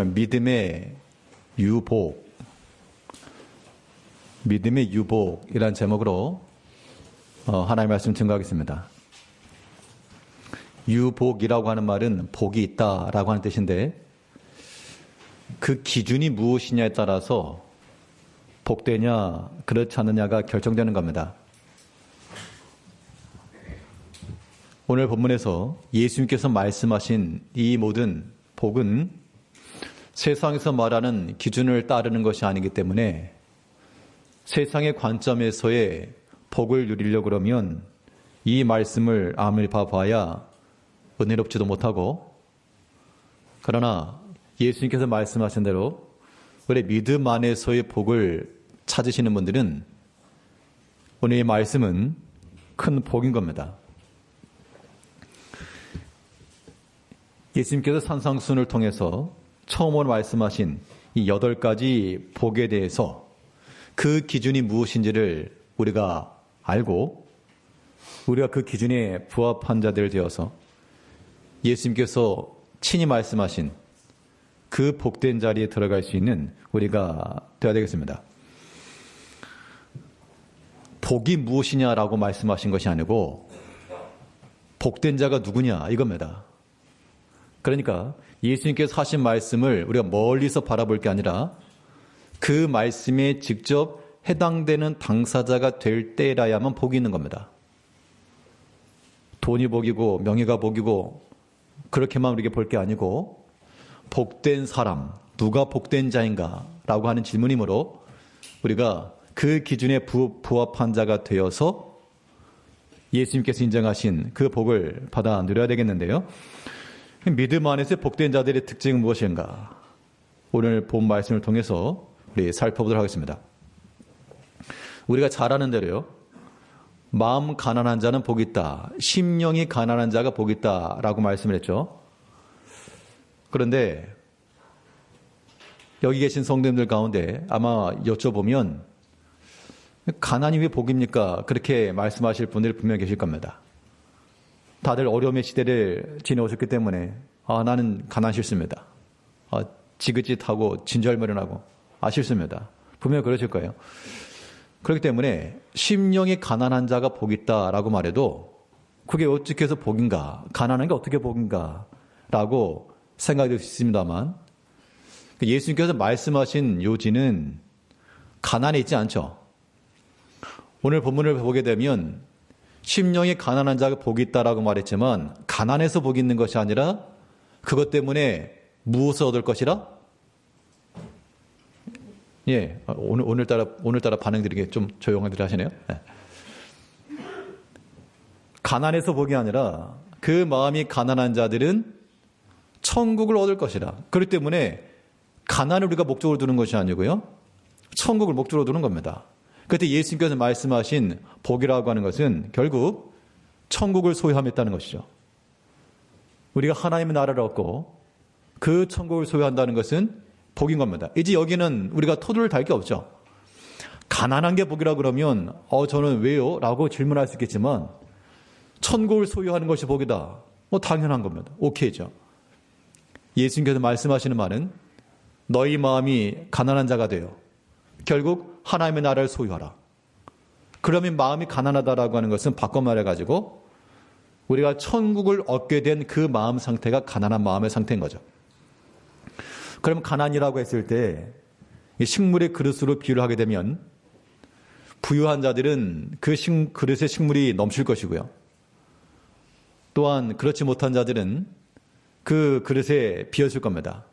믿음의 유복, 믿음의 유복이라는 제목으로 하나님의 말씀 증거하겠습니다. 유복이라고 하는 말은 복이 있다라고 하는 뜻인데 그 기준이 무엇이냐에 따라서 복되냐 그렇지 않느냐가 결정되는 겁니다. 오늘 본문에서 예수님께서 말씀하신 이 모든 복은 세상에서 말하는 기준을 따르는 것이 아니기 때문에 세상의 관점에서의 복을 누리려고 그러면 이 말씀을 아무리 봐봐야 은혜롭지도 못하고, 그러나 예수님께서 말씀하신 대로 우리 믿음 안에서의 복을 찾으시는 분들은 오늘 이 말씀은 큰 복인 겁니다. 예수님께서 산상수훈을 통해서 처음으로 말씀하신 이 8가지 복에 대해서 그 기준이 무엇인지를 우리가 알고 우리가 그 기준에 부합한 자들 되어서 예수님께서 친히 말씀하신 그 복된 자리에 들어갈 수 있는 우리가 되어야 되겠습니다. 복이 무엇이냐라고 말씀하신 것이 아니고 복된 자가 누구냐 이겁니다. 그러니까 예수님께서 하신 말씀을 우리가 멀리서 바라볼 게 아니라 그 말씀에 직접 해당되는 당사자가 될 때라야만 복이 있는 겁니다. 돈이 복이고 명예가 복이고 그렇게만 우리에게 볼 게 아니고 복된 사람, 누가 복된 자인가 라고 하는 질문이므로 우리가 그 기준에 부합한 자가 되어서 예수님께서 인정하신 그 복을 받아 누려야 되겠는데요. 믿음 안에서 복된 자들의 특징은 무엇인가? 오늘 본 말씀을 통해서 우리 살펴보도록 하겠습니다. 우리가 잘 아는 대로요. 마음 가난한 자는 복이 있다. 심령이 가난한 자가 복이 있다. 라고 말씀을 했죠. 그런데 여기 계신 성도님들 가운데 아마 여쭤보면 가난이 왜 복입니까? 그렇게 말씀하실 분들이 분명히 계실 겁니다. 다들 어려움의 시대를 지내오셨기 때문에 나는 가난 싫습니다. 지긋짓하고 진절머련하고 싫습니다. 분명히 그러실 거예요. 그렇기 때문에 심령이 가난한 자가 복이 있다라고 말해도 그게 어떻게 해서 복인가? 가난한 게 어떻게 복인가? 라고 생각이 될 수 있습니다만 예수님께서 말씀하신 요지는 가난에 있지 않죠. 오늘 본문을 보게 되면 심령이 가난한 자가 복이 있다라고 말했지만 가난해서 복이 있는 것이 아니라 그것 때문에 무엇을 얻을 것이라? 예, 오늘따라 반응들이 좀 조용하게 하시네요. 네. 가난해서 복이 아니라 그 마음이 가난한 자들은 천국을 얻을 것이라. 그렇기 때문에 가난을 우리가 목적으로 두는 것이 아니고요. 천국을 목적으로 두는 겁니다. 그때 예수님께서 말씀하신 복이라고 하는 것은 결국 천국을 소유함했다는 것이죠. 우리가 하나님의 나라를 얻고 그 천국을 소유한다는 것은 복인 겁니다. 이제 여기는 우리가 토도를 달 게 없죠. 가난한 게 복이라 그러면 저는 왜요? 라고 질문할 수 있겠지만 천국을 소유하는 것이 복이다. 당연한 겁니다. 오케이죠. 예수님께서 말씀하시는 말은 너희 마음이 가난한 자가 되어 결국 하나님의 나라를 소유하라. 그러면 마음이 가난하다라고 하는 것은 바꿔 말해가지고 우리가 천국을 얻게 된 그 마음 상태가 가난한 마음의 상태인 거죠. 그럼 가난이라고 했을 때 식물의 그릇으로 비유를 하게 되면 부유한 자들은 그 그릇에 식물이 넘칠 것이고요. 또한 그렇지 못한 자들은 그 그릇에 비어있을 겁니다.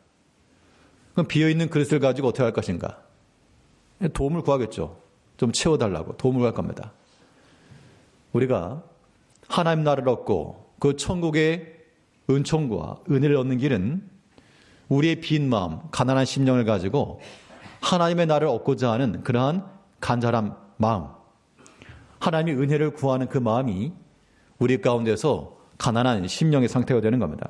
그럼 비어있는 그릇을 가지고 어떻게 할 것인가? 도움을 구하겠죠. 좀 채워달라고 도움을 구할 겁니다. 우리가 하나님 나라를 얻고 그 천국의 은총과 은혜를 얻는 길은 우리의 빈 마음, 가난한 심령을 가지고 하나님의 나라를 얻고자 하는 그러한 간절한 마음, 하나님의 은혜를 구하는 그 마음이 우리 가운데서 가난한 심령의 상태가 되는 겁니다.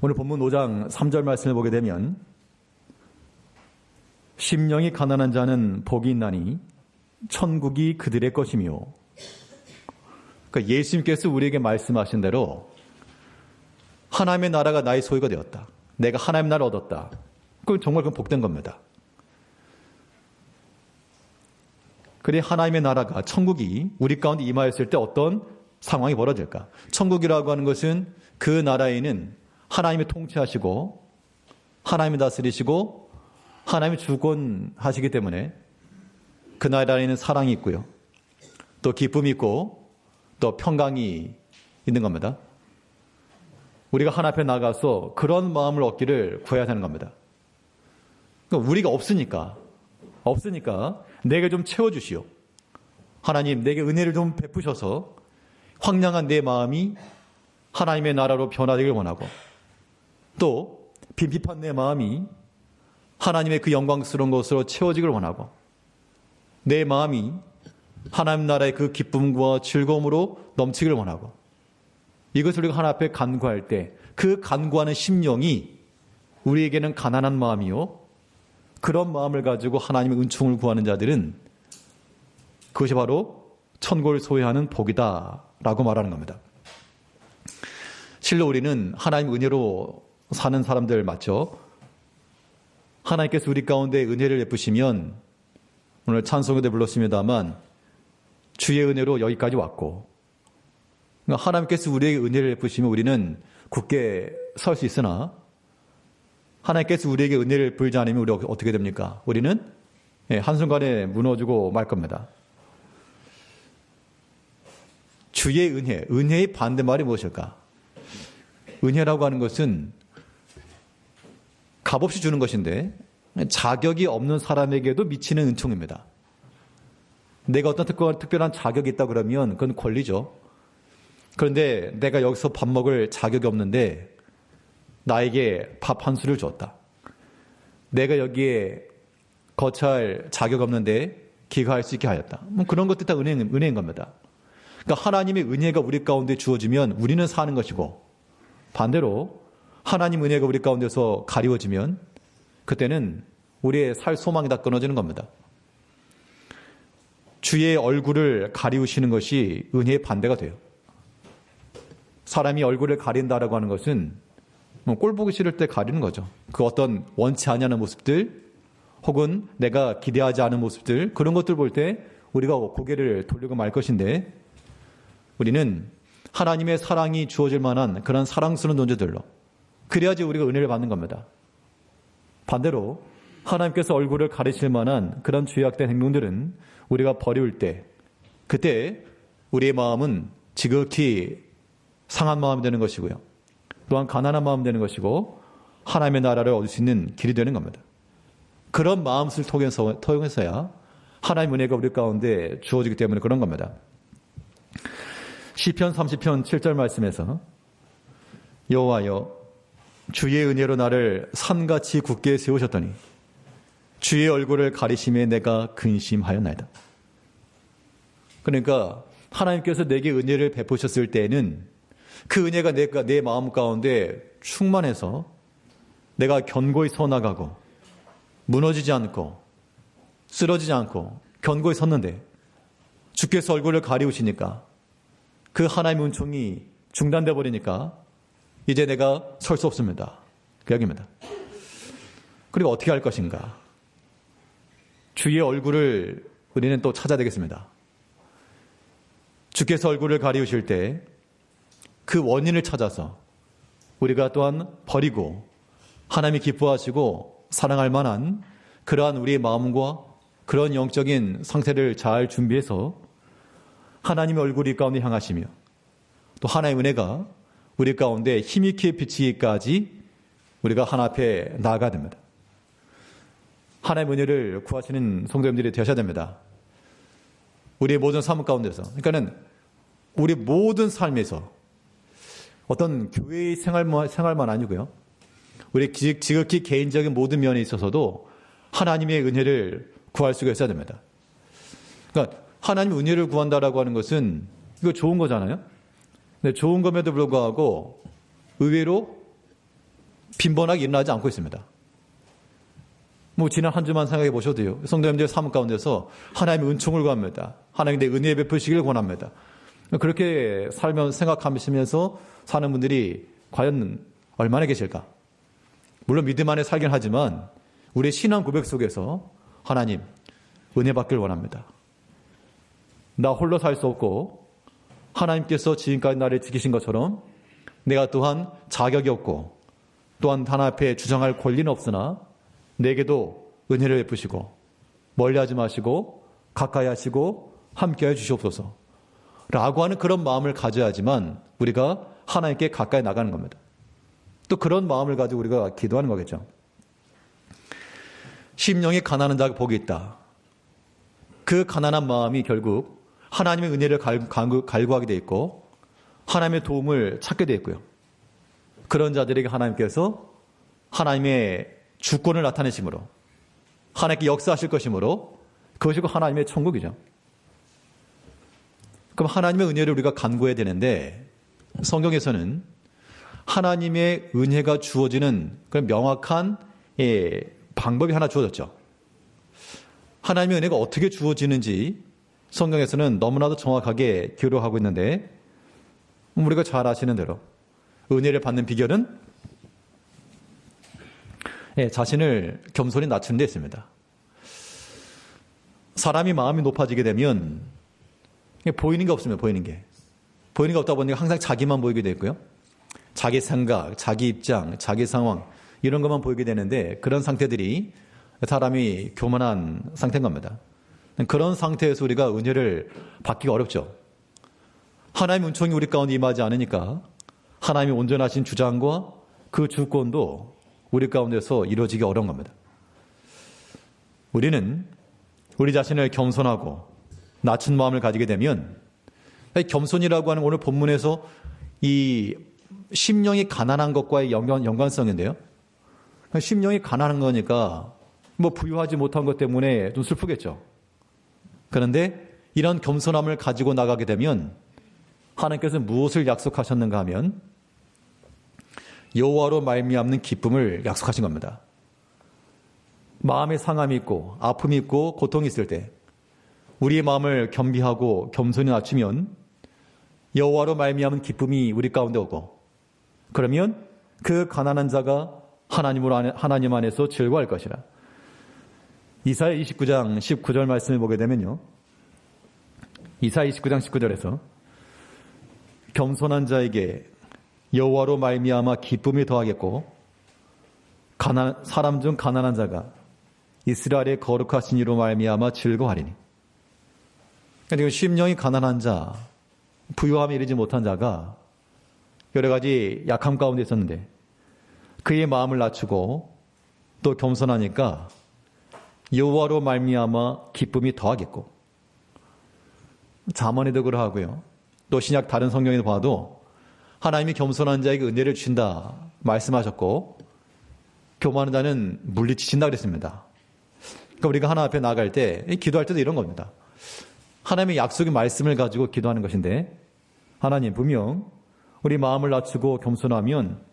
오늘 본문 5장 3절 말씀을 보게 되면 심령이 가난한 자는 복이 있나니 천국이 그들의 것이며, 그러니까 예수님께서 우리에게 말씀하신 대로 하나님의 나라가 나의 소유가 되었다. 내가 하나님 나라를 얻었다. 그건 정말 그건 복된 겁니다. 그래 하나님의 나라가 천국이 우리 가운데 임하였을 때 어떤 상황이 벌어질까? 천국이라고 하는 것은 그 나라에는 하나님이 통치하시고 하나님이 다스리시고 하나님이 주권하시기 때문에 그 나라에는 사랑이 있고요. 또 기쁨이 있고 또 평강이 있는 겁니다. 우리가 하나님 앞에 나가서 그런 마음을 얻기를 구해야 하는 겁니다. 그러니까 우리가 없으니까 내게 좀 채워주시오. 하나님 내게 은혜를 좀 베푸셔서 황량한 내 마음이 하나님의 나라로 변화되길 원하고 또 빈핍한 내 마음이 하나님의 그 영광스러운 것으로 채워지길 원하고 내 마음이 하나님 나라의 그 기쁨과 즐거움으로 넘치길 원하고 이것을 우리가 하나님 앞에 간구할 때 그 간구하는 심령이 우리에게는 가난한 마음이요. 그런 마음을 가지고 하나님의 은총을 구하는 자들은 그것이 바로 천국을 소유하는 복이다라고 말하는 겁니다. 실로 우리는 하나님 은혜로 사는 사람들 맞죠? 하나님께서 우리 가운데 은혜를 베푸시면 오늘 찬송에도 불렀습니다만 주의 은혜로 여기까지 왔고 그러니까 하나님께서 우리에게 은혜를 베푸시면 우리는 굳게 설 수 있으나 하나님께서 우리에게 은혜를 베풀지 않으면 우리가 어떻게 됩니까? 우리는 한순간에 무너지고 말 겁니다. 주의 은혜, 은혜의 반대말이 무엇일까? 은혜라고 하는 것은 값없이 주는 것인데 자격이 없는 사람에게도 미치는 은총입니다. 내가 어떤 특별한 자격이 있다 그러면 그건 권리죠. 그런데 내가 여기서 밥 먹을 자격이 없는데 나에게 밥 한 수를 줬다. 내가 여기에 거처할 자격 없는데 기가할 수 있게 하였다. 그런 것도 다 은혜인 겁니다. 그러니까 하나님의 은혜가 우리 가운데 주어지면 우리는 사는 것이고 반대로 하나님 은혜가 우리 가운데서 가리워지면 그때는 우리의 살 소망이 다 끊어지는 겁니다. 주의 얼굴을 가리우시는 것이 은혜의 반대가 돼요. 사람이 얼굴을 가린다라고 하는 것은 꼴 보기 싫을 때 가리는 거죠. 그 어떤 원치 않냐는 모습들 혹은 내가 기대하지 않은 모습들 그런 것들 볼 때 우리가 고개를 돌리고 말 것인데 우리는 하나님의 사랑이 주어질 만한 그런 사랑스러운 존재들로 그래야지 우리가 은혜를 받는 겁니다. 반대로 하나님께서 얼굴을 가리실 만한 그런 죄악된 행동들은 우리가 버릴 때 그때 우리의 마음은 지극히 상한 마음이 되는 것이고요. 또한 가난한 마음이 되는 것이고 하나님의 나라를 얻을 수 있는 길이 되는 겁니다. 그런 마음을 통해서야 하나님의 은혜가 우리 가운데 주어지기 때문에 그런 겁니다. 시편 30편 7절 말씀에서 여호와여 주의 은혜로 나를 산같이 굳게 세우셨더니 주의 얼굴을 가리심에 내가 근심하였나이다. 그러니까 하나님께서 내게 은혜를 베푸셨을 때에는 그 은혜가 내 마음 가운데 충만해서 내가 견고히 서 나가고 무너지지 않고 쓰러지지 않고 견고히 섰는데 주께서 얼굴을 가리우시니까 그 하나님의 은총이 중단돼 버리니까 이제 내가 설 수 없습니다. 그 이야기입니다. 그리고 어떻게 할 것인가? 주의 얼굴을 우리는 또 찾아야 되겠습니다. 주께서 얼굴을 가리우실 때 그 원인을 찾아서 우리가 또한 버리고 하나님이 기뻐하시고 사랑할 만한 그러한 우리의 마음과 그런 영적인 상태를 잘 준비해서 하나님의 얼굴이 가운데 향하시며 또 하나님의 은혜가 우리 가운데 힘있게 비치기까지 우리가 하나 앞에 나아가야 됩니다. 하나님의 은혜를 구하시는 성도님들이 되셔야 됩니다. 우리의 모든 삶 가운데서 그러니까는 우리 모든 삶에서 어떤 교회의 생활만 아니고요. 우리 지극히 개인적인 모든 면에 있어서도 하나님의 은혜를 구할 수가 있어야 됩니다. 그러니까 하나님의 은혜를 구한다라고 하는 것은 이거 좋은 거잖아요. 근데 좋은 것에도 불구하고 의외로 빈번하게 일어나지 않고 있습니다. 지난 한 주만 생각해 보셔도요. 성도님들의 삶 가운데서 하나님의 은총을 구합니다. 하나님의 은혜 베푸시기를 권합니다. 그렇게 살면 생각하시면서 사는 분들이 과연 얼마나 계실까? 물론 믿음 안에 살긴 하지만 우리의 신앙 고백 속에서 하나님, 은혜 받길 원합니다. 나 홀로 살 수 없고 하나님께서 지금까지 나를 지키신 것처럼 내가 또한 자격이 없고 또한 하나님 앞에 주장할 권리는 없으나 내게도 은혜를 베푸시고 멀리하지 마시고 가까이 하시고 함께해 주시옵소서 라고 하는 그런 마음을 가져야지만 우리가 하나님께 가까이 나가는 겁니다. 또 그런 마음을 가지고 우리가 기도하는 거겠죠. 심령이 가난한 자가 복이 있다. 그 가난한 마음이 결국 하나님의 은혜를 갈구하게 돼 있고 하나님의 도움을 찾게 돼 있고요. 그런 자들에게 하나님께서 하나님의 주권을 나타내심으로 하나님께 역사하실 것이므로 그것이 하나님의 천국이죠. 그럼 하나님의 은혜를 우리가 간구해야 되는데 성경에서는 하나님의 은혜가 주어지는 그런 명확한 방법이 하나 주어졌죠. 하나님의 은혜가 어떻게 주어지는지 성경에서는 너무나도 정확하게 기록하고 있는데 우리가 잘 아시는 대로 은혜를 받는 비결은 자신을 겸손히 낮추는 데 있습니다. 사람이 마음이 높아지게 되면 보이는 게 없습니다. 보이는 게 없다 보니까 항상 자기만 보이게 되고요. 자기 생각, 자기 입장, 자기 상황 이런 것만 보이게 되는데 그런 상태들이 사람이 교만한 상태인 겁니다. 그런 상태에서 우리가 은혜를 받기가 어렵죠. 하나님의 은총이 우리 가운데 임하지 않으니까 하나님의 온전하신 주장과 그 주권도 우리 가운데서 이루어지기 어려운 겁니다. 우리는 우리 자신을 겸손하고 낮은 마음을 가지게 되면 겸손이라고 하는 오늘 본문에서 이 심령이 가난한 것과의 연관성인데요. 심령이 가난한 거니까 뭐 부유하지 못한 것 때문에 좀 슬프겠죠. 그런데 이런 겸손함을 가지고 나가게 되면 하나님께서 무엇을 약속하셨는가 하면 여호와로 말미암는 기쁨을 약속하신 겁니다. 마음에 상함이 있고 아픔이 있고 고통이 있을 때 우리의 마음을 겸비하고 겸손히 낮추면 여호와로 말미암은 기쁨이 우리 가운데 오고 그러면 그 가난한 자가 하나님 안에서 즐거워할 것이라. 이사야 29장 19절 말씀을 보게 되면요. 이사야 29장 19절에서 겸손한 자에게 여호와로 말미암아 기쁨이 더하겠고 사람 중 가난한 자가 이스라엘의 거룩하신 이로 말미암아 즐거워하리니. 그러니까 심령이 가난한 자, 부유함에 이르지 못한 자가 여러 가지 약함 가운데 있었는데 그의 마음을 낮추고 또 겸손하니까 여호와로 말미암아 기쁨이 더하겠고 잠언에도 그러하고요. 또 신약 다른 성경에도 봐도 하나님이 겸손한 자에게 은혜를 주신다 말씀하셨고 교만한 자는 물리치신다 그랬습니다. 그러니까 우리가 하나님 앞에 나아갈 때 기도할 때도 이런 겁니다. 하나님의 약속의 말씀을 가지고 기도하는 것인데 하나님 분명 우리 마음을 낮추고 겸손하면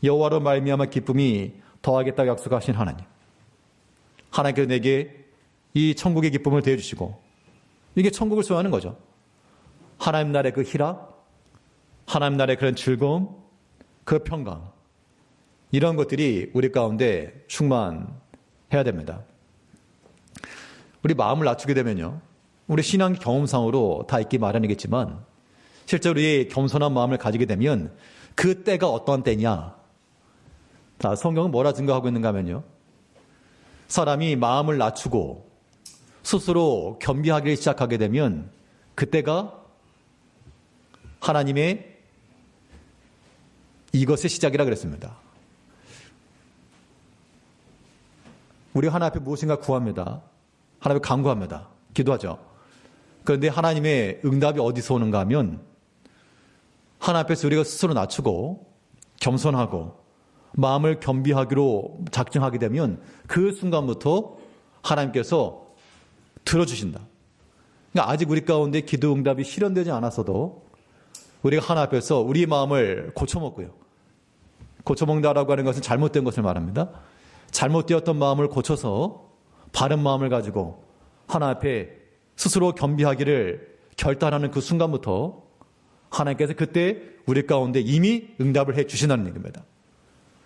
여호와로 말미암아 기쁨이 더하겠다고 약속하신 하나님. 하나님께서 내게 이 천국의 기쁨을 대해주시고 이게 천국을 소유하는 거죠. 하나님 나라의 그 희락, 하나님 나라의 그런 즐거움, 그 평강 이런 것들이 우리 가운데 충만해야 됩니다. 우리 마음을 낮추게 되면요. 우리 신앙 경험상으로 다 있기 마련이겠지만 실제로 우리의 겸손한 마음을 가지게 되면 그 때가 어떤 때냐. 자, 성경은 뭐라 증거하고 있는가 하면요. 사람이 마음을 낮추고 스스로 겸비하기 시작하게 되면 그때가 하나님의 이것의 시작이라 그랬습니다. 우리 하나님 앞에 무엇인가 구합니다. 하나님 앞에 간구합니다. 기도하죠. 그런데 하나님의 응답이 어디서 오는가 하면 하나님 앞에서 우리가 스스로 낮추고 겸손하고 마음을 겸비하기로 작정하게 되면 그 순간부터 하나님께서 들어주신다. 그러니까 아직 우리 가운데 기도 응답이 실현되지 않았어도 우리가 하나님 앞에서 우리 마음을 고쳐먹고요. 고쳐먹는다라고 하는 것은 잘못된 것을 말합니다. 잘못되었던 마음을 고쳐서 바른 마음을 가지고 하나님 앞에 스스로 겸비하기를 결단하는 그 순간부터 하나님께서 그때 우리 가운데 이미 응답을 해 주신다는 얘기입니다.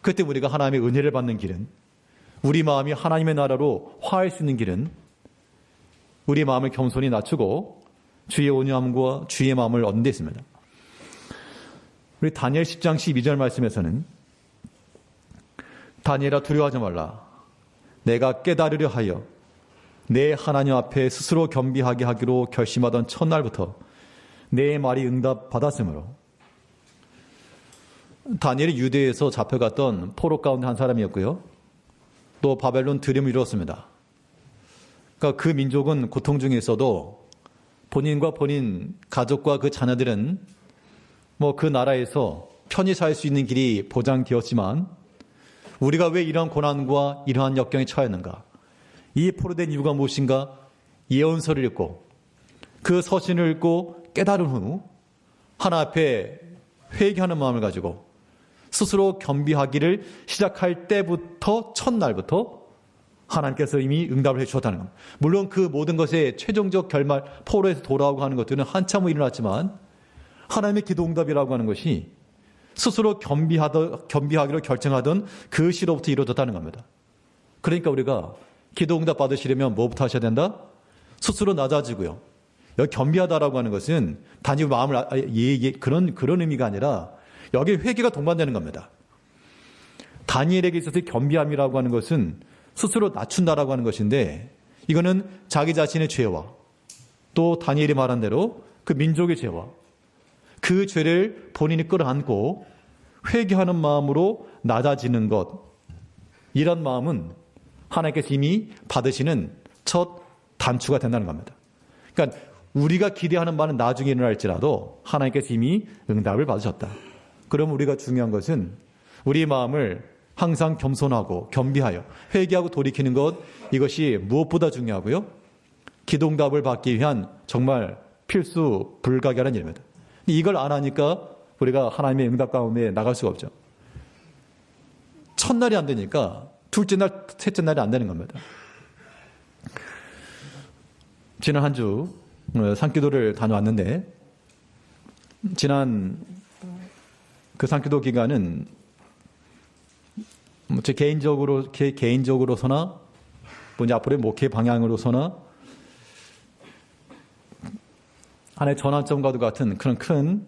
그때 우리가 하나님의 은혜를 받는 길은, 우리 마음이 하나님의 나라로 화할 수 있는 길은 우리 마음을 겸손히 낮추고 주의 온유함과 주의 마음을 얻는 데 있습니다. 우리 다니엘 10장 12절 말씀에서는 다니엘아 두려워하지 말라. 내가 깨달으려 하여 내 하나님 앞에 스스로 겸비하게 하기로 결심하던 첫날부터 내 말이 응답받았으므로. 다니엘이 유대에서 잡혀갔던 포로 가운데 한 사람이었고요. 또 바벨론 들임을 이루었습니다. 그러니까 그 민족은 고통 중에 있어도 본인과 본인 가족과 그 자녀들은 그 나라에서 편히 살 수 있는 길이 보장되었지만 우리가 왜 이러한 고난과 이러한 역경에 처했는가? 이 포로된 이유가 무엇인가? 예언서를 읽고 그 서신을 읽고 깨달은 후 하나 앞에 회개하는 마음을 가지고 스스로 겸비하기를 시작할 때부터, 첫날부터 하나님께서 이미 응답을 해주셨다는 겁니다. 물론 그 모든 것의 최종적 결말, 포로에서 돌아오고 하는 것들은 한참 후 일어났지만 하나님의 기도 응답이라고 하는 것이 스스로 겸비하기로 결정하던 그 시로부터 이루어졌다는 겁니다. 그러니까 우리가 기도 응답 받으시려면 뭐부터 하셔야 된다? 스스로 낮아지고요. 여기 겸비하다라고 하는 것은 단지 마음을 그런 의미가 아니라 여기 회개가 동반되는 겁니다. 다니엘에게 있어서의 겸비함이라고 하는 것은 스스로 낮춘다라고 하는 것인데 이거는 자기 자신의 죄와 또 다니엘이 말한 대로 그 민족의 죄와 그 죄를 본인이 끌어안고 회개하는 마음으로 낮아지는 것, 이런 마음은 하나님께서 이미 받으시는 첫 단추가 된다는 겁니다. 그러니까 우리가 기대하는 바는 나중에 일어날지라도 하나님께서 이미 응답을 받으셨다. 그럼 우리가 중요한 것은 우리 마음을 항상 겸손하고 겸비하여 회개하고 돌이키는 것, 이것이 무엇보다 중요하고요. 기도 응답을 받기 위한 정말 필수 불가결한 일입니다. 이걸 안 하니까 우리가 하나님의 응답 가운데 나갈 수가 없죠. 첫날이 안 되니까 둘째 날, 셋째 날이 안 되는 겁니다. 지난 한 주 산기도를 다녀왔는데 지난 그 산기도 기간은 제 개인적으로서나 이제 앞으로의 목회 방향으로서나 하나의 전환점과도 같은 그런 큰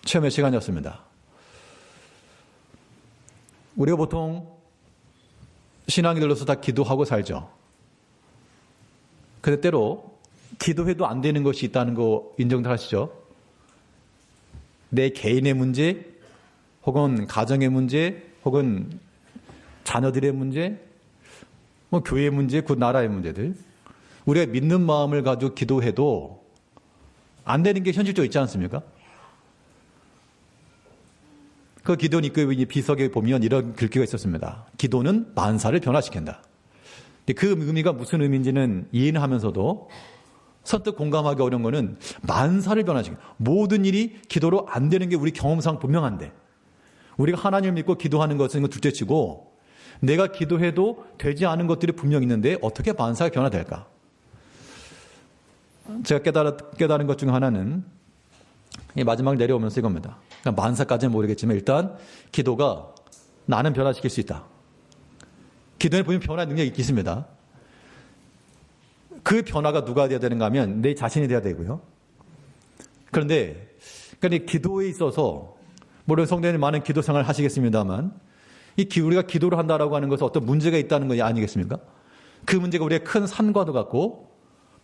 체험의 시간이었습니다. 우리가 보통 신앙이 들어서 다 기도하고 살죠. 근데 때로 기도해도 안 되는 것이 있다는 거 인정들 하시죠? 내 개인의 문제, 혹은 가정의 문제, 혹은 자녀들의 문제, 교회의 문제, 그 나라의 문제들. 우리가 믿는 마음을 가지고 기도해도 안 되는 게 현실적으로 있지 않습니까? 그 기도원 입구의 비석에 보면 이런 글귀가 있었습니다. 기도는 만사를 변화시킨다. 그 의미가 무슨 의미인지는 이해는 하면서도 선뜻 공감하기 어려운 거는 만사를 변화시킨다. 모든 일이 기도로 안 되는 게 우리 경험상 분명한데 우리가 하나님을 믿고 기도하는 것은 둘째치고 내가 기도해도 되지 않은 것들이 분명 있는데 어떻게 만사가 변화될까? 제가 깨달은 것 중 하나는 마지막 내려오면서 이겁니다. 그러니까 만사까지는 모르겠지만 일단 기도가 나는 변화시킬 수 있다. 기도에 보면 변화 능력이 있습니다. 그 변화가 누가 되어야 되는가 하면 내 자신이 되어야 되고요. 그런데 그러니까 기도에 있어서 물론 성도님 많은 기도 생활을 하시겠습니다만 우리가 기도를 한다라고 하는 것은 어떤 문제가 있다는 거 아니겠습니까? 그 문제가 우리의 큰 산과도 같고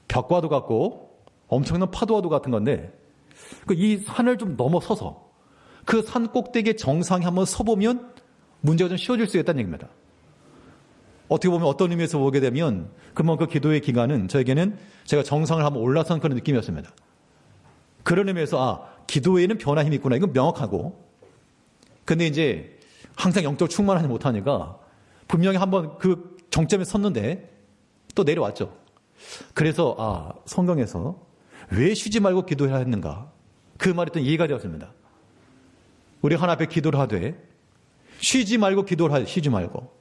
벽과도 같고 엄청난 파도와도 같은 건데 이 산을 좀 넘어서서 그 산 꼭대기의 정상에 한번 서보면 문제가 좀 쉬워질 수 있다는 얘기입니다. 어떻게 보면 어떤 의미에서 보게 되면 그러면 그 기도의 기간은 저에게는 제가 정상을 한번 올라선 그런 느낌이었습니다. 그런 의미에서 기도에는 변화 힘이 있구나. 이건 명확하고 근데 이제 항상 영적으로 충만하지 못하니까 분명히 한번 그 정점에 섰는데 또 내려왔죠. 그래서 성경에서 왜 쉬지 말고 기도해야 했는가? 그 말이 또 이해가 되었습니다. 우리 하나 앞에 기도를 하되 쉬지 말고 기도를 하되 쉬지 말고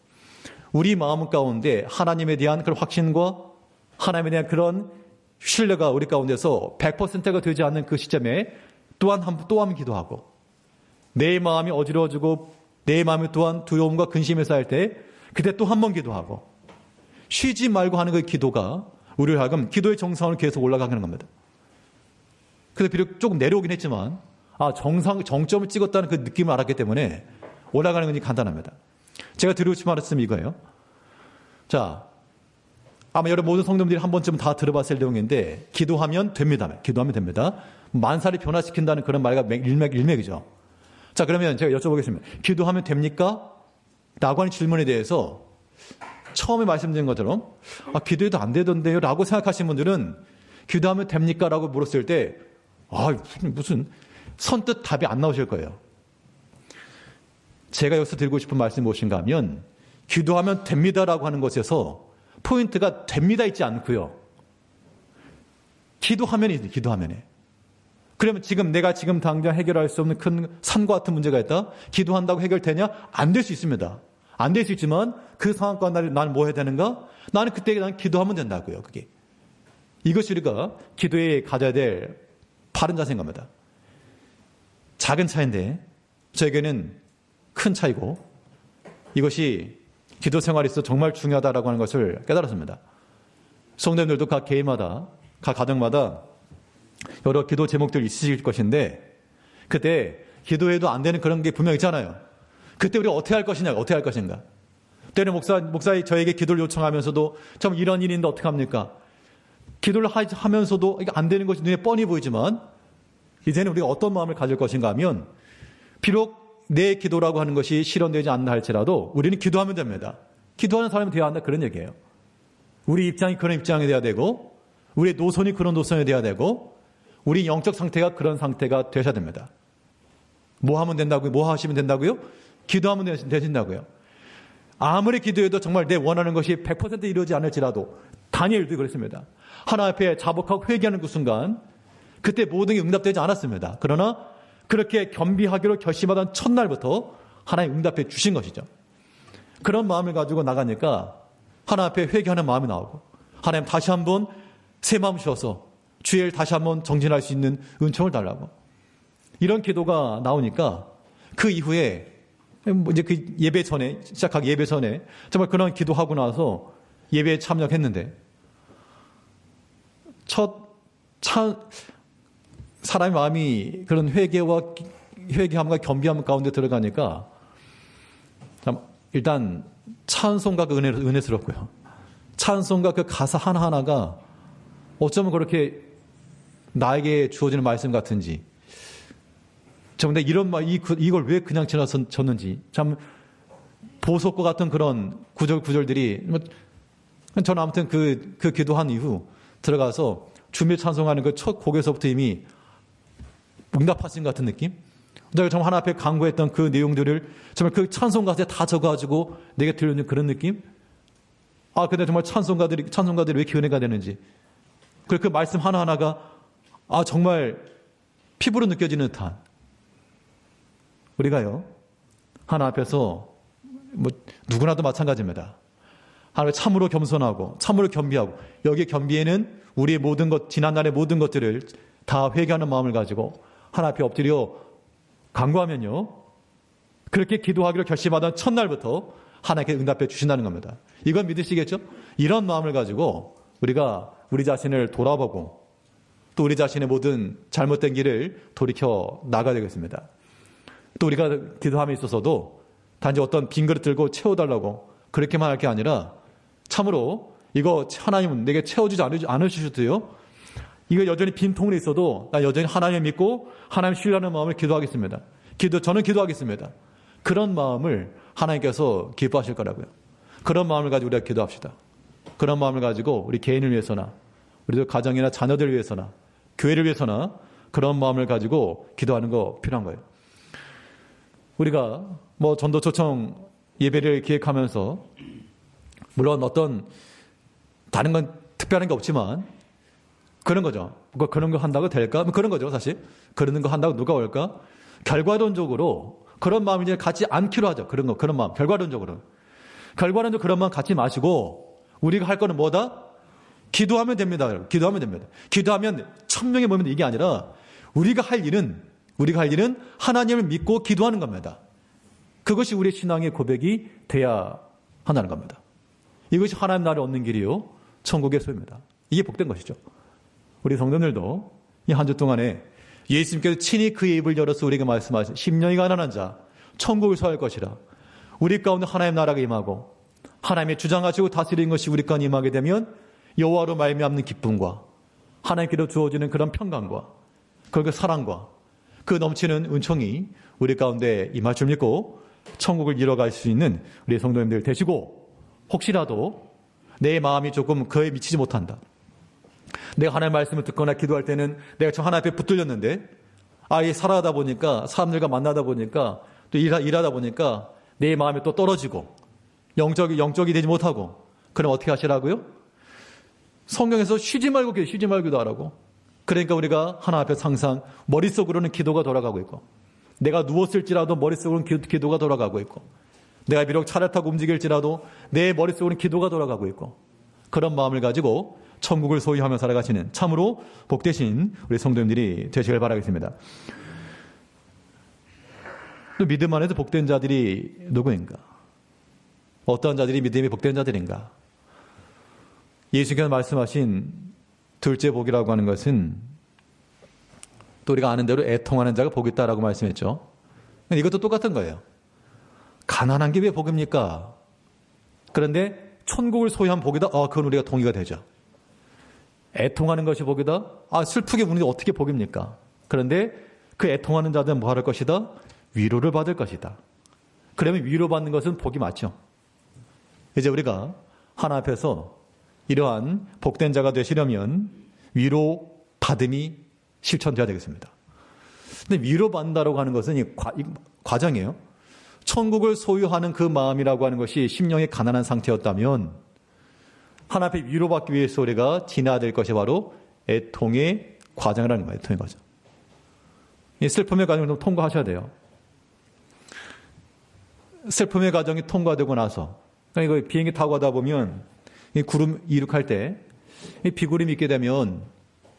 우리 마음 가운데 하나님에 대한 그런 확신과 하나님에 대한 그런 신뢰가 우리 가운데서 100%가 되지 않는 그 시점에 또 한 번 기도하고 내 마음이 어지러워지고 내 마음이 또한 두려움과 근심에 쌓일 때 그때 또 한 번 기도하고 쉬지 말고 하는 그 기도가 우리를 하여금 기도의 정상으로 계속 올라가게 하는 겁니다. 그래서 비록 조금 내려오긴 했지만 정점을 찍었다는 그 느낌을 알았기 때문에 올라가는 건 간단합니다. 제가 드리고 싶은 말씀이 이거예요. 자, 아마 여러분 모든 성도님들이 한 번쯤 다 들어봤을 내용인데 기도하면 됩니다. 기도하면 됩니다. 만사를 변화시킨다는 그런 말과 일맥이죠. 자, 그러면 제가 여쭤보겠습니다. 기도하면 됩니까? 라고 하는 질문에 대해서 처음에 말씀드린 것처럼 기도해도 안 되던데요? 라고 생각하시는 분들은 기도하면 됩니까? 라고 물었을 때 무슨 선뜻 답이 안 나오실 거예요. 제가 여기서 드리고 싶은 말씀이 무엇인가 하면 기도하면 됩니다라고 하는 것에서 포인트가 됩니다 있지 않고요. 기도하면에. 그러면 내가 지금 당장 해결할 수 없는 큰 산과 같은 문제가 있다? 기도한다고 해결되냐? 안 될 수 있습니다. 안 될 수 있지만 그 상황 가운데 나는 뭐 해야 되는가? 나는 기도하면 된다고요. 그게. 이것이 우리가 기도에 가져야 될 바른 자세인 겁니다. 작은 차이인데 저에게는 큰 차이고 이것이 기도 생활에 있어서 정말 중요하다라고 하는 것을 깨달았습니다. 성도님들도 각 개인마다, 각 가정마다 여러 기도 제목들이 있으실 것인데 그때 기도해도 안 되는 그런 게 분명 있잖아요. 그때 우리가 어떻게 할 것인가. 때는 목사님 저에게 기도를 요청하면서도 참 이런 일인데 어떻게 합니까? 기도를 하면서도 이게 안 되는 것이 눈에 뻔히 보이지만 이제는 우리가 어떤 마음을 가질 것인가 하면 비록 내 기도라고 하는 것이 실현되지 않나 할지라도 우리는 기도하면 됩니다. 기도하는 사람이 되어야 한다 그런 얘기예요. 우리 입장이 그런 입장이 돼야 되고 우리의 노선이 그런 노선이 돼야 되고 우리 영적 상태가 그런 상태가 되셔야 됩니다. 뭐 하면 된다고요? 뭐 하시면 된다고요? 기도하면 되신다고요. 아무리 기도해도 정말 내 원하는 것이 100% 이루어지지 않을지라도 다니엘도 그랬습니다. 하나님 앞에 자복하고 회개하는 그 순간 그때 모든 게 응답되지 않았습니다. 그러나 그렇게 겸비하기로 결심하던 첫날부터 하나님 응답해 주신 것이죠. 그런 마음을 가지고 나가니까 하나님 앞에 회개하는 마음이 나오고 하나님 다시 한번 새 마음 주셔서 주일 다시 한번 정진할 수 있는 은총을 달라고 이런 기도가 나오니까 그 이후에 이제 그 예배 전에 시작하기 예배 전에 정말 그런 기도하고 나서 예배에 참여했는데 사람의 마음이 그런 회개함과 겸비함 가운데 들어가니까 일단 찬송가 그 은혜스럽고요. 찬송가 그 가사 하나하나가 어쩌면 그렇게 나에게 주어지는 말씀 같은지 정말 이걸 왜 그냥 지나쳤는지 참 보석과 같은 그런 구절들이 저는 아무튼 그 기도한 이후 들어가서 주며 찬송하는 그 첫 곡에서부터 이미 응답하신 것 같은 느낌? 내가 정말 하나 앞에 강구했던 그 내용들을 정말 그 찬송 가사에 다 적어가지고 내게 들려주는 그런 느낌? 근데 정말 찬송가들이 왜 이렇게 은혜가 되는지. 그 말씀 하나하나가 정말 피부로 느껴지는 듯한. 우리가요, 하나 앞에서 누구나도 마찬가지입니다. 하나님 참으로 겸손하고 참으로 겸비하고 여기 겸비에는 우리의 모든 것, 지난날의 모든 것들을 다 회개하는 마음을 가지고 하나 앞에 엎드려 간구하면요. 그렇게 기도하기로 결심하던 첫날부터 하나님께 응답해 주신다는 겁니다. 이건 믿으시겠죠? 이런 마음을 가지고 우리가 우리 자신을 돌아보고 또 우리 자신의 모든 잘못된 길을 돌이켜 나가야 되겠습니다. 또 우리가 기도함에 있어서도 단지 어떤 빈 그릇 들고 채워달라고 그렇게만 할 게 아니라 참으로 이거 하나님은 내게 채워주지 않으셔도요. 이거 여전히 빈 통에 있어도 나 여전히 하나님을 믿고 하나님 신뢰하는 마음을 기도하겠습니다. 저는 기도하겠습니다. 그런 마음을 하나님께서 기뻐하실 거라고요. 그런 마음을 가지고 우리가 기도합시다. 그런 마음을 가지고 우리 개인을 위해서나 우리도 가정이나 자녀들을 위해서나 교회를 위해서나 그런 마음을 가지고 기도하는 거 필요한 거예요. 우리가 전도 초청 예배를 기획하면서 물론 어떤 다른 건 특별한 게 없지만 그런 거죠. 그런 거 한다고 될까? 그런 거죠, 사실. 그런 거 한다고 누가 올까? 결과론적으로 그런 마음을 이제 갖지 않기로 하죠. 그런 마음. 결과론적으로 그런 마음 갖지 마시고 우리가 할 거는 뭐다? 기도하면 됩니다. 기도하면 됩니다. 기도하면 천명의 몸인데 이게 아니라 우리가 할 일은 하나님을 믿고 기도하는 겁니다. 그것이 우리의 신앙의 고백이 돼야 한다는 겁니다. 이것이 하나님 나라를 얻는 길이요 천국의 소유입니다. 이게 복된 것이죠. 우리 성도들도 이 한 주 동안에 예수님께서 친히 그의 입을 열어서 우리에게 말씀하신 심령이 가난한 자 천국을 소유할 것이라. 우리 가운데 하나님 나라가 임하고 하나님의 주장하시고 다스리는 것이 우리 가운데 임하게 되면 여호와로 말미암는 기쁨과 하나님께로 주어지는 그런 평강과 그 사랑과 그 넘치는 은총이 우리 가운데 임할 줄 믿고 천국을 이뤄갈 수 있는 우리 성도님들 되시고, 혹시라도 내 마음이 조금 그에 미치지 못한다. 내가 하나님의 말씀을 듣거나 기도할 때는 내가 저 하나님 앞에 붙들렸는데 이 살아가다 보니까 사람들과 만나다 보니까 또 일하다 보니까 내 마음이 또 떨어지고 영적이 되지 못하고, 그럼 어떻게 하시라고요? 성경에서 쉬지 말고 기도하라고. 그러니까 우리가 하나님 앞에서 항상 머릿속으로는 기도가 돌아가고 있고, 내가 누웠을지라도 머릿속으로는 기도가 돌아가고 있고, 내가 비록 차를 타고 움직일지라도 내 머릿속으로는 기도가 돌아가고 있고, 그런 마음을 가지고 천국을 소유하며 살아가시는 참으로 복되신 우리 성도님들이 되시길 바라겠습니다. 또 믿음 안에서 복된 자들이 누구인가? 어떤 자들이 믿음이 복된 자들인가? 예수께서 말씀하신 둘째 복이라고 하는 것은 또 우리가 아는 대로 애통하는 자가 복이 있다라고 말씀했죠. 이것도 똑같은 거예요. 가난한 게 왜 복입니까? 그런데 천국을 소유한 복이다? 그건 우리가 동의가 되죠. 애통하는 것이 복이다? 슬프게 우는 게 어떻게 복입니까? 그런데 그 애통하는 자들은 뭐 할 것이다? 위로를 받을 것이다. 그러면 위로받는 것은 복이 맞죠. 이제 우리가 하나님 앞에서 이러한 복된 자가 되시려면 위로받음이 실천되어야 되겠습니다. 근데 위로받는다고 하는 것은 이 과정이에요. 천국을 소유하는 그 마음이라고 하는 것이 심령이 가난한 상태였다면 하나님 앞에 위로받기 위해서 우리가 지나야 될 것이 바로 애통의 과정이라는 거예요. 애통의 과정. 이 슬픔의 과정을 좀 통과하셔야 돼요. 슬픔의 과정이 통과되고 나서, 그러니까 이거 비행기 타고 가다 보면 이 구름 이륙할 때 이 비구름이 있게 되면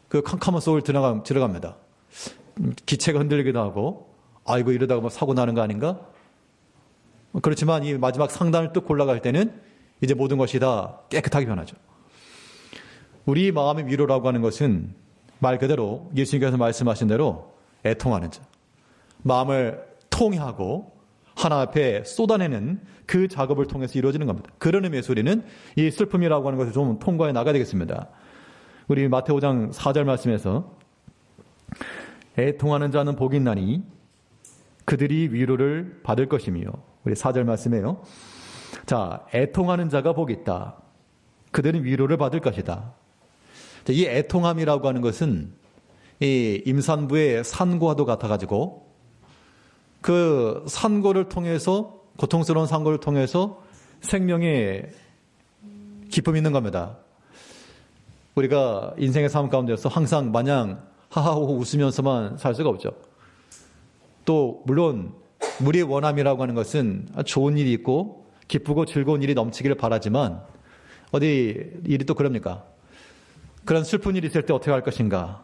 그 캄캄한 속을 들어갑니다. 기체가 흔들리기도 하고, 이거 이러다가 뭐 사고 나는 거 아닌가? 그렇지만 이 마지막 상단을 뚝 올라갈 때는 이제 모든 것이 다 깨끗하게 변하죠. 우리 마음의 위로라고 하는 것은 말 그대로 예수님께서 말씀하신 대로 애통하는 자, 마음을 통회하고 하나님 앞에 쏟아내는 그 작업을 통해서 이루어지는 겁니다. 그런 의미에서 우리는 이 슬픔이라고 하는 것을 좀 통과해 나가야 되겠습니다. 우리 마태오 5장 4절 말씀에서 애통하는 자는 복이 있나니 그들이 위로를 받을 것이며, 우리 4절 말씀이에요. 자, 애통하는 자가 복이 있다. 그들은 위로를 받을 것이다. 이 애통함이라고 하는 것은 이 임산부의 산고와도 같아가지고 그 산고를 통해서, 고통스러운 산고를 통해서 생명의 기쁨이 있는 겁니다. 우리가 인생의 삶 가운데서 항상 마냥 하하호호 웃으면서만 살 수가 없죠. 또 물론 우리의 원함이라고 하는 것은 좋은 일이 있고 기쁘고 즐거운 일이 넘치기를 바라지만 어디 일이 또 그럽니까? 그런 슬픈 일이 있을 때 어떻게 할 것인가?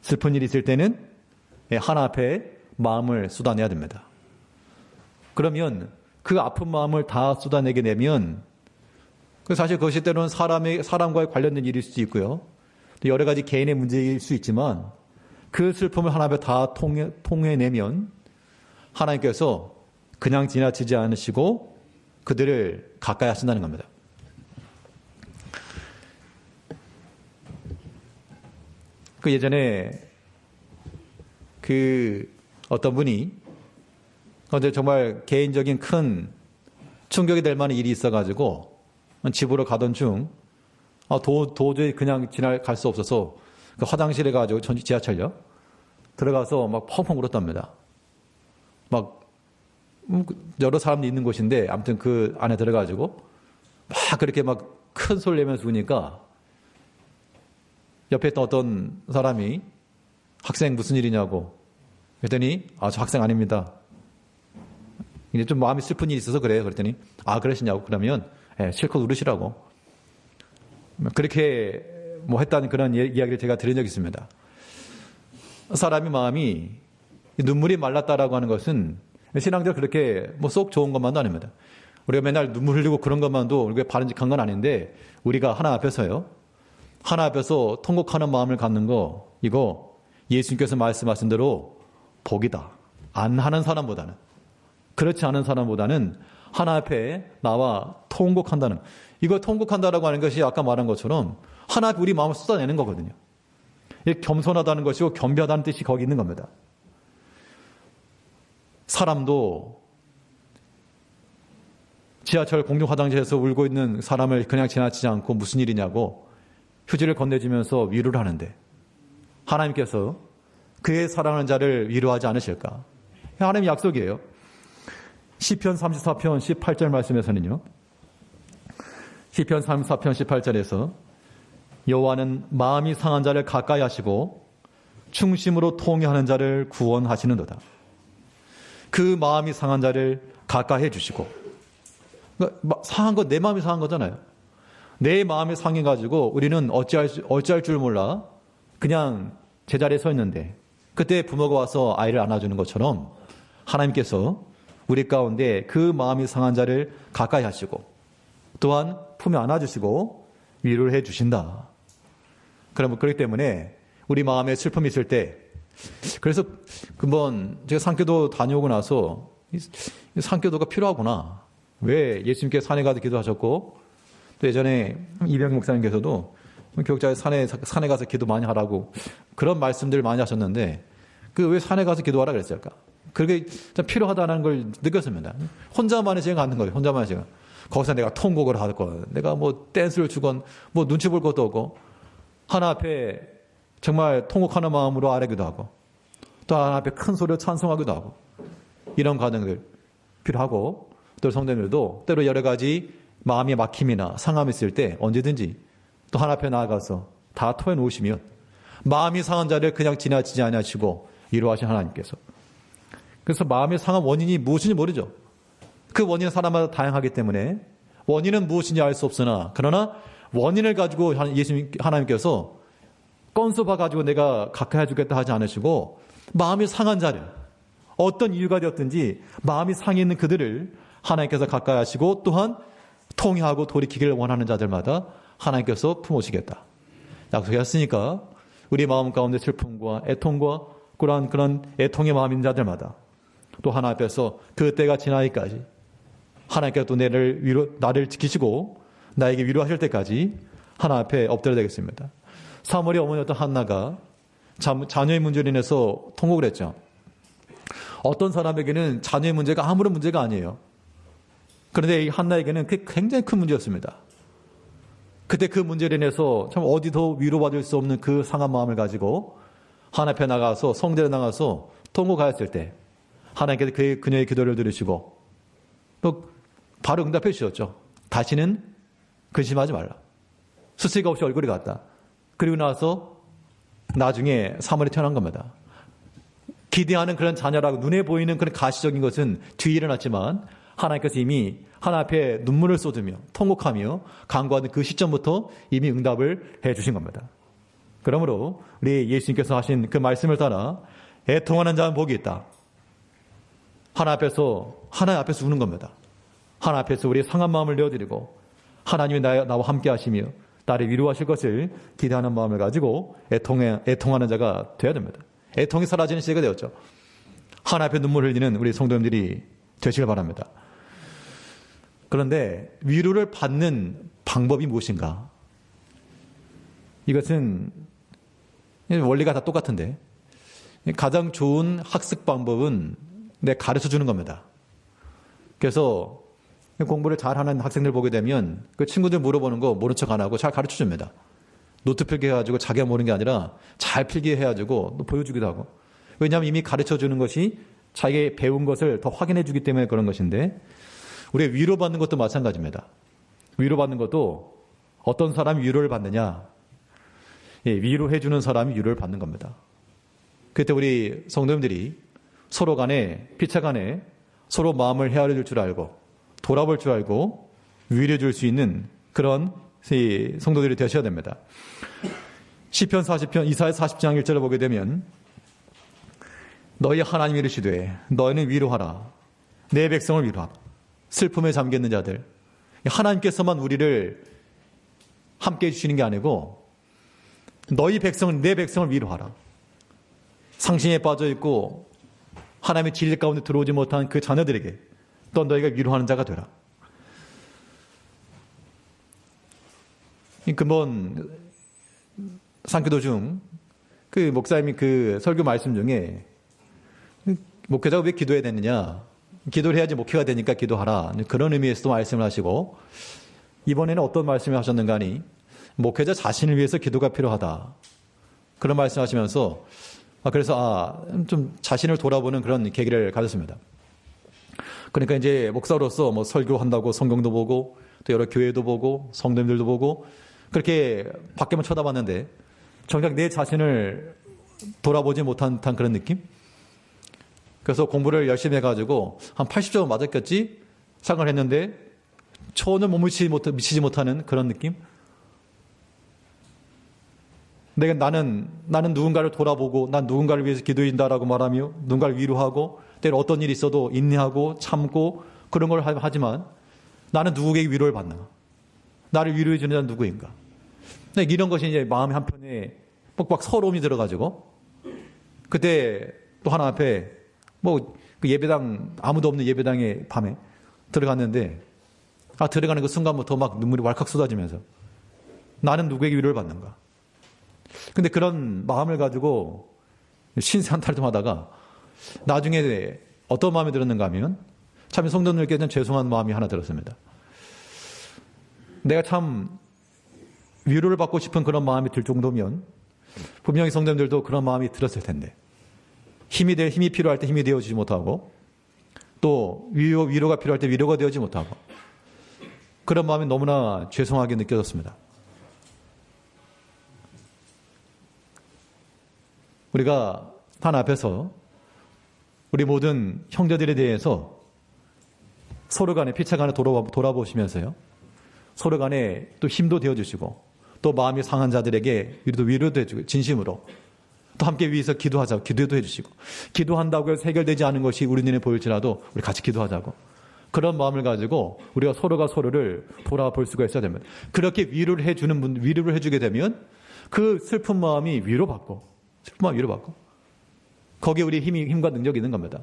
슬픈 일이 있을 때는 하나 앞에 마음을 쏟아내야 됩니다. 그러면 그 아픈 마음을 다 쏟아내게 되면 사실 그것이 때로는 사람과의 관련된 일일 수도 있고요. 또 여러 가지 개인의 문제일 수 있지만 그 슬픔을 하나 앞에 다 통해내면 하나님께서 그냥 지나치지 않으시고 그들을 가까이 하신다는 겁니다. 그 예전에 어떤 분이 근데 정말 개인적인 큰 충격이 될 만한 일이 있어가지고 집으로 가던 중 도저히 그냥 갈 수 없어서 그 화장실에 가지고 지하철역 들어가서 막 펑펑 울었답니다. 막 여러 사람이 있는 곳인데 아무튼 그 안에 들어가지고 막 그렇게 막 큰 소리 내면서 우니까 옆에 있던 어떤 사람이 학생 무슨 일이냐고 그랬더니 저 학생 아닙니다. 이제 좀 마음이 슬픈 일이 있어서 그래요. 그랬더니 그러시냐고. 그러면 실컷 울으시라고. 그렇게 했다는 그런 이야기를 제가 들은 적이 있습니다. 사람의 마음이 눈물이 말랐다라고 하는 것은 신앙들 그렇게 뭐 쏙 좋은 것만도 아닙니다. 우리가 맨날 눈물 흘리고 그런 것만도 우리가 바람직한 건 아닌데, 우리가 하나님 앞에서요, 하나님 앞에서 통곡하는 마음을 갖는 거, 이거 예수님께서 말씀하신 대로 복이다. 안 하는 사람보다는, 그렇지 않은 사람보다는 하나님 앞에 나와 통곡한다는, 이거 통곡한다라고 하는 것이 아까 말한 것처럼 하나님 앞에 우리 마음을 쏟아내는 거거든요. 겸손하다는 것이고 겸비하다는 뜻이 거기 있는 겁니다. 사람도 지하철 공중 화장실에서 울고 있는 사람을 그냥 지나치지 않고 무슨 일이냐고 휴지를 건네주면서 위로를 하는데, 하나님께서 그의 사랑하는 자를 위로하지 않으실까? 하나님의 약속이에요. 시편 34편 18절 말씀에서는요, 시편 34편 18절에서 여호와는 마음이 상한 자를 가까이 하시고 충심으로 통회하는 자를 구원하시는도다. 그 마음이 상한 자를 가까이 해주시고, 그러니까 상한 거, 내 마음이 상한 거잖아요. 내 마음이 상해가지고 우리는 어찌할 줄 몰라 그냥 제자리에 서 있는데, 그때 부모가 와서 아이를 안아주는 것처럼 하나님께서 우리 가운데 그 마음이 상한 자를 가까이 하시고 또한 품에 안아주시고 위로를 해주신다. 그렇기 때문에 우리 마음에 슬픔이 있을 때, 그래서 한번 제가 산교도 다녀오고 나서 산교도가 필요하구나. 왜 예수님께서 산에 가서 기도하셨고, 또 예전에 이병 목사님께서도 교육자에 산에 가서 기도 많이 하라고 그런 말씀들을 많이 하셨는데, 그 왜 산에 가서 기도하라 그랬을까? 그게 좀 필요하다는 걸 느꼈습니다. 혼자만의 시간 갖는 거예요. 혼자만의 시간. 거기서 내가 통곡을 하건, 내가 뭐 댄스를 추건, 뭐 눈치 볼 것도 없고, 하나 앞에 정말 통곡하는 마음으로 아뢰기도 하고, 또 하나 앞에 큰 소리로 찬송하기도 하고, 이런 과정들 필요하고, 또 성도님들도 때로 여러 가지 마음의 막힘이나 상함이 있을 때 언제든지 또 하나 앞에 나아가서 다 토해놓으시면 마음이 상한 자를 그냥 지나치지 않으시고 위로하신 하나님께서, 그래서 마음의 상한 원인이 무엇인지 모르죠. 그 원인은 사람마다 다양하기 때문에 원인은 무엇인지 알 수 없으나, 그러나 원인을 가지고 예수님 하나님께서 건수 봐가지고 내가 가까이 해주겠다 하지 않으시고, 마음이 상한 자를 어떤 이유가 되었든지 마음이 상해 있는 그들을 하나님께서 가까이 하시고, 또한 통회하고 돌이키기를 원하는 자들마다 하나님께서 품으시겠다 약속하셨으니까, 우리 마음 가운데 슬픔과 애통과 그런 애통의 마음인 자들마다 또 하나 앞에서 그 때가 지나기까지 하나님께서 또 나를 지키시고 나에게 위로하실 때까지 하나 앞에 엎드려야 되겠습니다. 사무엘의 어머니였던 한나가 자녀의 문제로 인해서 통곡을 했죠. 어떤 사람에게는 자녀의 문제가 아무런 문제가 아니에요. 그런데 이 한나에게는 그게 굉장히 큰 문제였습니다. 그때 그 문제로 인해서 참 어디도 위로받을 수 없는 그 상한 마음을 가지고 하나님 앞에 나가서, 성전에 나가서 통곡하였을 때 하나님께서 그녀의 기도를 들으시고 또 바로 응답해 주셨죠. 다시는 근심하지 말라. 수치가 없이 얼굴이 갔다. 그리고 나서 나중에 사물이 태어난 겁니다. 기대하는 그런 자녀라고 눈에 보이는 그런 가시적인 것은 뒤에 일어났지만, 하나님께서 이미 하나 앞에 눈물을 쏟으며 통곡하며 간구하는 그 시점부터 이미 응답을 해 주신 겁니다. 그러므로 우리 예수님께서 하신 그 말씀을 따라 애통하는 자는 복이 있다. 하나님 앞에서 우는 겁니다. 하나님 앞에서 우리의 상한 마음을 내어드리고 하나님이 나와 함께 하시며 나를 위로하실 것을 기대하는 마음을 가지고 애통하는 자가 되어야 됩니다. 애통이 사라지는 시대가 되었죠. 하나님 앞에 눈물 흘리는 우리 성도님들이 되시길 바랍니다. 그런데 위로를 받는 방법이 무엇인가? 이것은 원리가 다 똑같은데, 가장 좋은 학습 방법은 가르쳐 주는 겁니다. 그래서 공부를 잘하는 학생들 보게 되면 그 친구들 물어보는 거 모른 척 안 하고 잘 가르쳐 줍니다. 노트 필기 해가지고 자기가 모르는 게 아니라 잘 필기해가지고 또 보여주기도 하고. 왜냐하면 이미 가르쳐 주는 것이 자기가 배운 것을 더 확인해 주기 때문에 그런 것인데, 우리가 위로받는 것도 마찬가지입니다. 위로받는 것도 어떤 사람이 위로를 받느냐? 위로해 주는 사람이 위로를 받는 겁니다. 그때 우리 성도님들이 서로 간에, 피차 간에 서로 마음을 헤아려 줄 줄 알고 돌아볼 줄 알고 위로해 줄 수 있는 그런 성도들이 되셔야 됩니다. 시편 40편, 이사야 40장 1절을 보게 되면, 너희 하나님 이르시되 너희는 위로하라. 내 백성을 위로하라. 슬픔에 잠겨 있는 자들. 하나님께서만 우리를 함께 해주시는 게 아니고 너희 백성을, 내 백성을 위로하라. 상심에 빠져 있고 하나님의 진리 가운데 들어오지 못한 그 자녀들에게 또 너희가 위로하는 자가 되라. 근본 상기도 중 그 목사님이 그 설교 말씀 중에 목회자가 왜 기도해야 되느냐? 기도를 해야지 목회가 되니까 기도하라. 그런 의미에서도 말씀을 하시고 이번에는 어떤 말씀을 하셨는가 하니 목회자 자신을 위해서 기도가 필요하다. 그런 말씀 하시면서 그래서 좀 자신을 돌아보는 그런 계기를 가졌습니다. 그러니까 이제 목사로서 뭐 설교한다고 성경도 보고 또 여러 교회도 보고 성도님들도 보고 그렇게 밖에만 쳐다봤는데 정작 내 자신을 돌아보지 못한 듯한 그런 느낌? 그래서 공부를 열심히 해가지고 한 80점 맞았겠지? 생각을 했는데 전혀 미치지 못하는 그런 느낌? 나는 누군가를 돌아보고 난 누군가를 위해서 기도한다라고 말하며 누군가를 위로하고 때로 어떤 일이 있어도 인내하고 참고 그런 걸 하지만 나는 누구에게 위로를 받나? 나를 위로해 주는 자는 누구인가? 이런 것이 이제 마음의 한편에 뻑뻑 서러움이 들어가지고 그때 또 하나 앞에 그 예배당 아무도 없는 예배당에 밤에 들어갔는데 들어가는 그 순간부터 막 눈물이 왈칵 쏟아지면서 나는 누구에게 위로를 받는가? 근데 그런 마음을 가지고 신세 한탄을 좀 하다가 나중에 어떤 마음이 들었는가 하면 참 성도님들께는 죄송한 마음이 하나 들었습니다. 내가 참 위로를 받고 싶은 그런 마음이 들 정도면 분명히 성도님들도 그런 마음이 들었을 텐데 힘이 필요할 때 힘이 되어주지 못하고 또 위로가 필요할 때 위로가 되어주지 못하고 그런 마음이 너무나 죄송하게 느껴졌습니다. 우리가 하나 앞에서 우리 모든 형제들에 대해서 서로 간에 피차 간에 돌아보시면서요. 서로 간에 또 힘도 되어주시고 또 마음이 상한 자들에게 위로도 해주고 진심으로 또 함께 위해서 기도하자고 기도도 해주시고 기도한다고 해서 해결되지 않은 것이 우리 눈에 보일지라도 우리 같이 기도하자고 그런 마음을 가지고 우리가 서로가 서로를 돌아볼 수가 있어야 됩니다. 그렇게 위로를 해주게 되면 그 슬픈 마음이 위로받고 거기에 우리 힘과 능력이 있는 겁니다.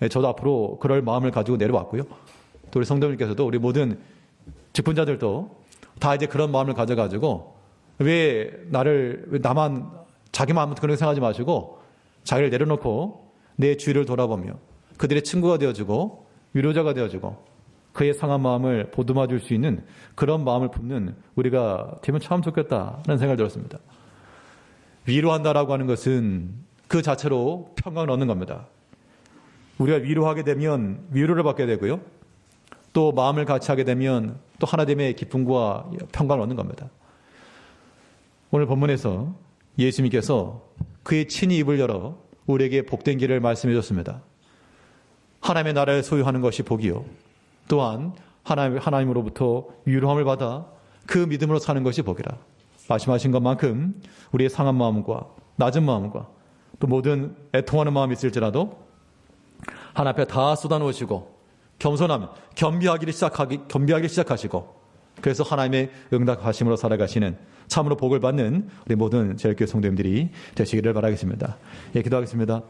저도 앞으로 그럴 마음을 가지고 내려왔고요. 또 우리 성도님께서도 우리 모든 직분자들도 다 이제 그런 마음을 가져가지고 왜 나만 자기 마음부터 그렇게 생각하지 마시고 자기를 내려놓고 내 주위를 돌아보며 그들의 친구가 되어주고 위로자가 되어주고 그의 상한 마음을 보듬어 줄 수 있는 그런 마음을 품는 우리가 되면 참 좋겠다는 생각이 들었습니다. 위로한다라고 하는 것은 그 자체로 평강을 얻는 겁니다. 우리가 위로하게 되면 위로를 받게 되고요. 또 마음을 같이 하게 되면 또 하나됨의 기쁨과 평강을 얻는 겁니다. 오늘 본문에서 예수님께서 그의 친히 입을 열어 우리에게 복된 길을 말씀해 줬습니다. 하나님의 나라를 소유하는 것이 복이요. 또한 하나님으로부터 위로함을 받아 그 믿음으로 사는 것이 복이라. 말씀하신 것만큼 우리의 상한 마음과 낮은 마음과 또 모든 애통하는 마음이 있을지라도 하나님 앞에 다 쏟아놓으시고 겸손하면 겸비하기를 시작하시고 그래서 하나님의 응답하심으로 살아가시는 참으로 복을 받는 우리 모든 제일교회 성도님들이 되시기를 바라겠습니다. 예, 기도하겠습니다.